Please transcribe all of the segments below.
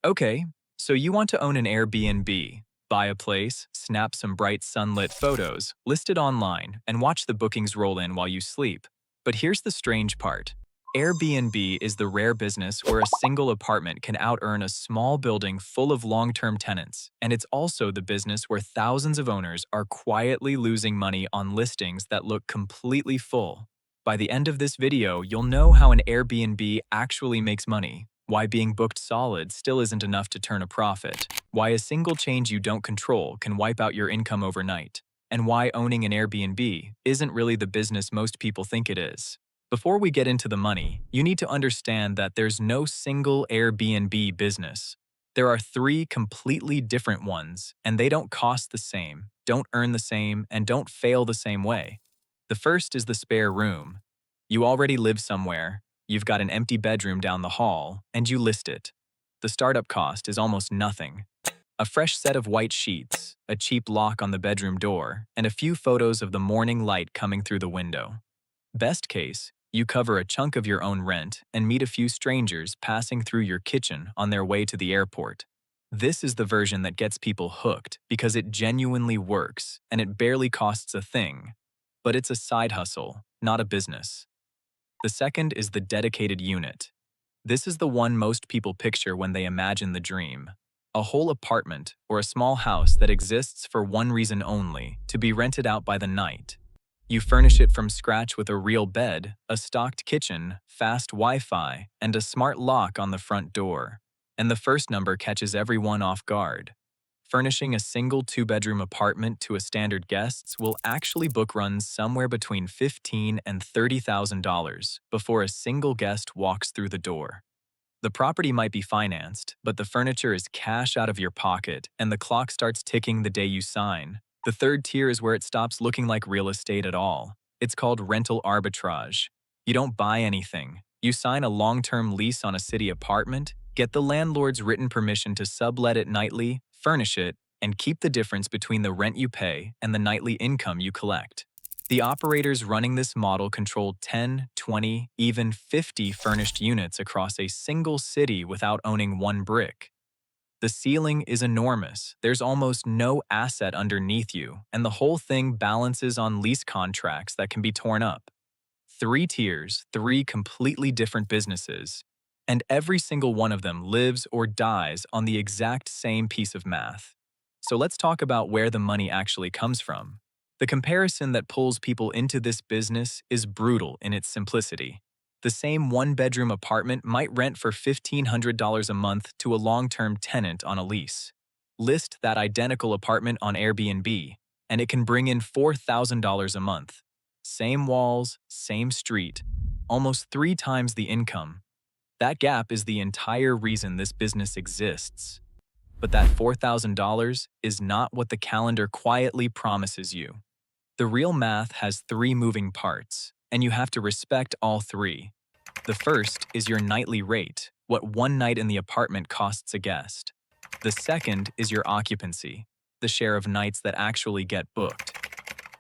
Okay, so you want to own an Airbnb, buy a place, snap some bright sunlit photos, list it online, and watch the bookings roll in while you sleep. But here's the strange part. Airbnb is the rare business where a single apartment can out-earn a small building full of long-term tenants, and it's also the business where thousands of owners are quietly losing money on listings that look completely full. By the end of this video, you'll know how an Airbnb actually makes money, why being booked solid still isn't enough to turn a profit, why a single change you don't control can wipe out your income overnight, and why owning an Airbnb isn't really the business most people think it is. Before we get into the money, you need to understand that there's no single Airbnb business. There are three completely different ones, and they don't cost the same, don't earn the same, and don't fail the same way. The first is the spare room. You already live somewhere, you've got an empty bedroom down the hall, and you list it. The startup cost is almost nothing. A fresh set of white sheets, a cheap lock on the bedroom door, and a few photos of the morning light coming through the window. Best case, you cover a chunk of your own rent and meet a few strangers passing through your kitchen on their way to the airport. This is the version that gets people hooked because it genuinely works and it barely costs a thing. But it's a side hustle, not a business. The second is the dedicated unit. This is the one most people picture when they imagine the dream. A whole apartment or a small house that exists for one reason only, to be rented out by the night. You furnish it from scratch with a real bed, a stocked kitchen, fast Wi-Fi, and a smart lock on the front door. And the first number catches everyone off guard. Furnishing a single two-bedroom apartment to a standard guests will actually book runs somewhere between $15,000 and $30,000 before a single guest walks through the door. The property might be financed, but the furniture is cash out of your pocket and the clock starts ticking the day you sign. The third tier is where it stops looking like real estate at all. It's called rental arbitrage. You don't buy anything. You sign a long-term lease on a city apartment, get the landlord's written permission to sublet it nightly, furnish it, and keep the difference between the rent you pay and the nightly income you collect. The operators running this model control 10, 20, even 50 furnished units across a single city without owning one brick. The ceiling is enormous, there's almost no asset underneath you, and the whole thing balances on lease contracts that can be torn up. Three tiers, three completely different businesses, and every single one of them lives or dies on the exact same piece of math. So let's talk about where the money actually comes from. The comparison that pulls people into this business is brutal in its simplicity. The same one-bedroom apartment might rent for $1,500 a month to a long-term tenant on a lease. List that identical apartment on Airbnb, and it can bring in $4,000 a month. Same walls, same street, almost 3 times the income. That gap is the entire reason this business exists. But that $4,000 is not what the calendar quietly promises you. The real math has 3 moving parts, and you have to respect all 3. The first is your nightly rate, what one night in the apartment costs a guest. The second is your occupancy, the share of nights that actually get booked.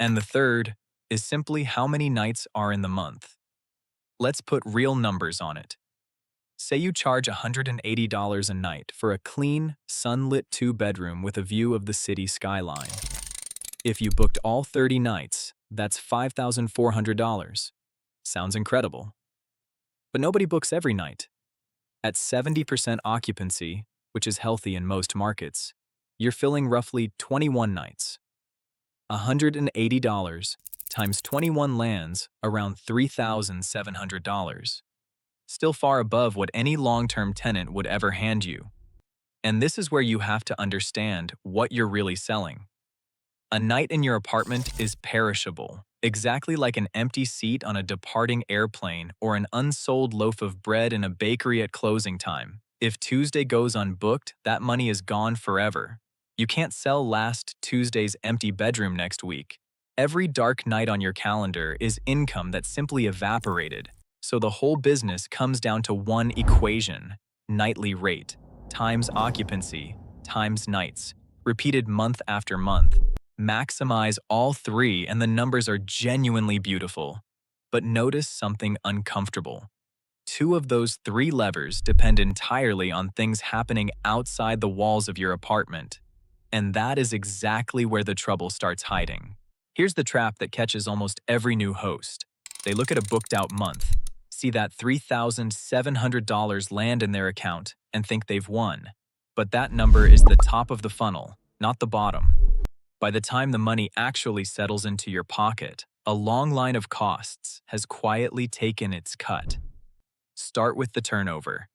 And the third is simply how many nights are in the month. Let's put real numbers on it. Say you charge $180 a night for a clean, sunlit 2-bedroom with a view of the city skyline. If you booked all 30 nights, that's $5,400. Sounds incredible. But nobody books every night. At 70% occupancy, which is healthy in most markets, you're filling roughly 21 nights. $180 times 21 lands around $3,700. Still far above what any long-term tenant would ever hand you. And this is where you have to understand what you're really selling. A night in your apartment is perishable, exactly like an empty seat on a departing airplane or an unsold loaf of bread in a bakery at closing time. If Tuesday goes unbooked, that money is gone forever. You can't sell last Tuesday's empty bedroom next week. Every dark night on your calendar is income that simply evaporated. So the whole business comes down to one equation: nightly rate times occupancy times nights, repeated month after month. Maximize all 3 and the numbers are genuinely beautiful. But notice something uncomfortable. two of those three levers depend entirely on things happening outside the walls of your apartment. And that is exactly where the trouble starts hiding. Here's the trap that catches almost every new host. They look at a booked-out month, see that $3,700 land in their account, and think they've won. But that number is the top of the funnel, not the bottom. By the time the money actually settles into your pocket, a long line of costs has quietly taken its cut. Start with the turnover.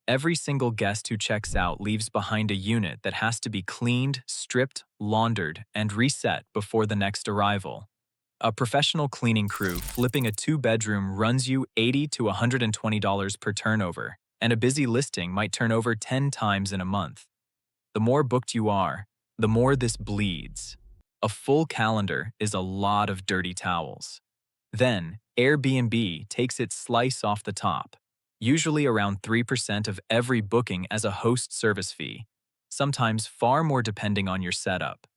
Every single guest who checks out leaves behind a unit that has to be cleaned, stripped, laundered, and reset before the next arrival. A professional cleaning crew flipping a two-bedroom runs you $80 to $120 per turnover, and a busy listing might turn over 10 times in a month. The more booked you are, the more this bleeds. A full calendar is a lot of dirty towels. Then, Airbnb takes its slice off the top, usually around 3% of every booking as a host service fee, sometimes far more depending on your setup.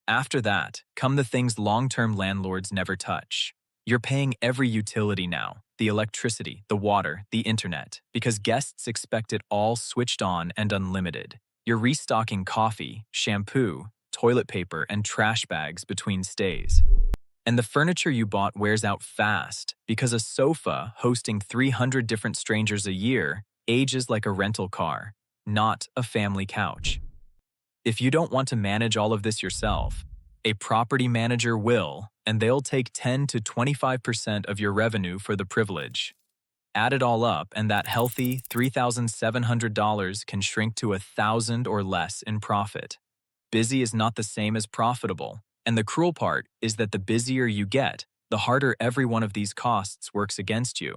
After that, come the things long-term landlords never touch. You're paying every utility now, the electricity, the water, the internet, because guests expect it all switched on and unlimited. You're restocking coffee, shampoo, toilet paper, and trash bags between stays. And the furniture you bought wears out fast because a sofa hosting 300 different strangers a year ages like a rental car, not a family couch. If you don't want to manage all of this yourself, a property manager will, and they'll take 10 to 25% of your revenue for the privilege. Add it all up, and that healthy $3,700 can shrink to $1,000 or less in profit. Busy is not the same as profitable. And the cruel part is that the busier you get, the harder every one of these costs works against you.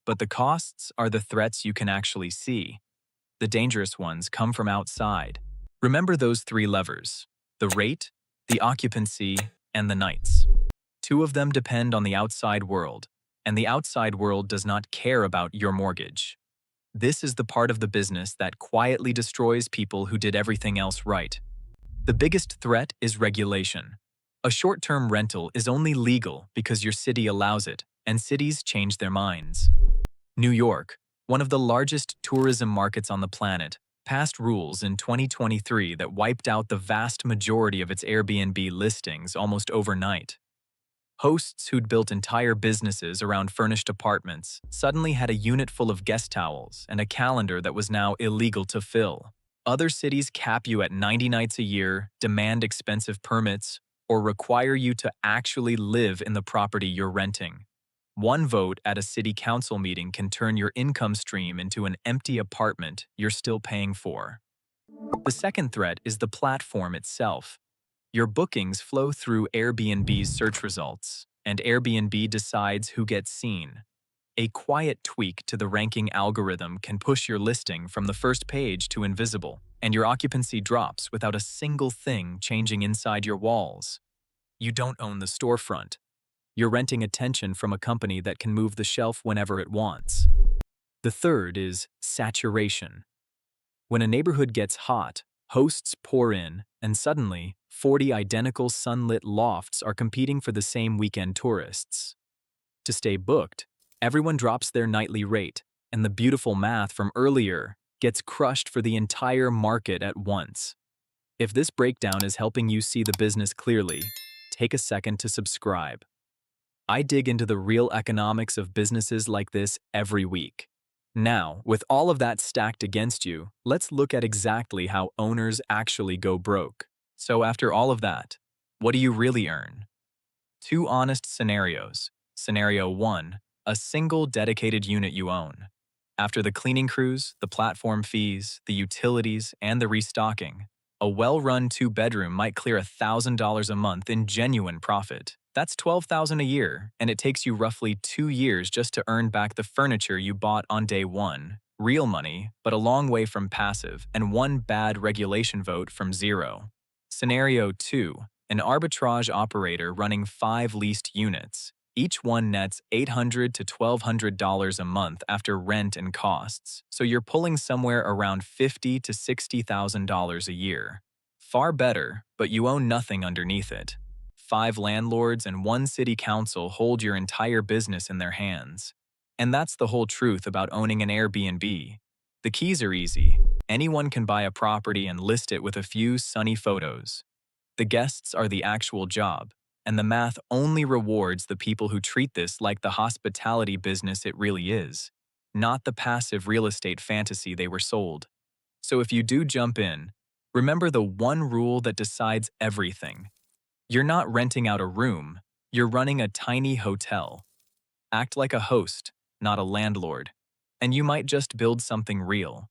But the costs are the threats you can actually see. The dangerous ones come from outside. Remember those three levers: the rate, the occupancy, and the nights. Two of them depend on the outside world, and the outside world does not care about your mortgage. This is the part of the business that quietly destroys people who did everything else right. The biggest threat is regulation. A short-term rental is only legal because your city allows it, and cities change their minds. New York, one of the largest tourism markets on the planet, passed rules in 2023 that wiped out the vast majority of its Airbnb listings almost overnight. Hosts who'd built entire businesses around furnished apartments suddenly had a unit full of guest towels and a calendar that was now illegal to fill. Other cities cap you at 90 nights a year, demand expensive permits, or require you to actually live in the property you're renting. One vote at a city council meeting can turn your income stream into an empty apartment you're still paying for. The second threat is the platform itself. Your bookings flow through Airbnb's search results, and Airbnb decides who gets seen. A quiet tweak to the ranking algorithm can push your listing from the first page to invisible, and your occupancy drops without a single thing changing inside your walls. You don't own the storefront. You're renting attention from a company that can move the shelf whenever it wants. The third is saturation. When a neighborhood gets hot, hosts pour in, and suddenly, 40 identical sunlit lofts are competing for the same weekend tourists. To stay booked, everyone drops their nightly rate, and the beautiful math from earlier gets crushed for the entire market at once. If this breakdown is helping you see the business clearly, take a second to subscribe. I dig into the real economics of businesses like this every week. Now, with all of that stacked against you, let's look at exactly how owners actually go broke. So after all of that, what do you really earn? Two honest scenarios. Scenario 1. A single dedicated unit you own. After the cleaning crews, the platform fees, the utilities, and the restocking, a well-run two-bedroom might clear $1,000 a month in genuine profit. That's $12,000 a year, and it takes you roughly 2 years just to earn back the furniture you bought on day one. Real money, but a long way from passive, and one bad regulation vote from zero. Scenario 2. An arbitrage operator running 5 leased units. Each one nets $800 to $1,200 a month after rent and costs, so you're pulling somewhere around $50,000 to $60,000 a year. Far better, but you own nothing underneath it. 5 landlords and 1 city council hold your entire business in their hands. And that's the whole truth about owning an Airbnb. The keys are easy. Anyone can buy a property and list it with a few sunny photos. The guests are the actual job, and the math only rewards the people who treat this like the hospitality business it really is, not the passive real estate fantasy they were sold. So if you do jump in, remember the one rule that decides everything. You're not renting out a room, you're running a tiny hotel. Act like a host, not a landlord, and you might just build something real.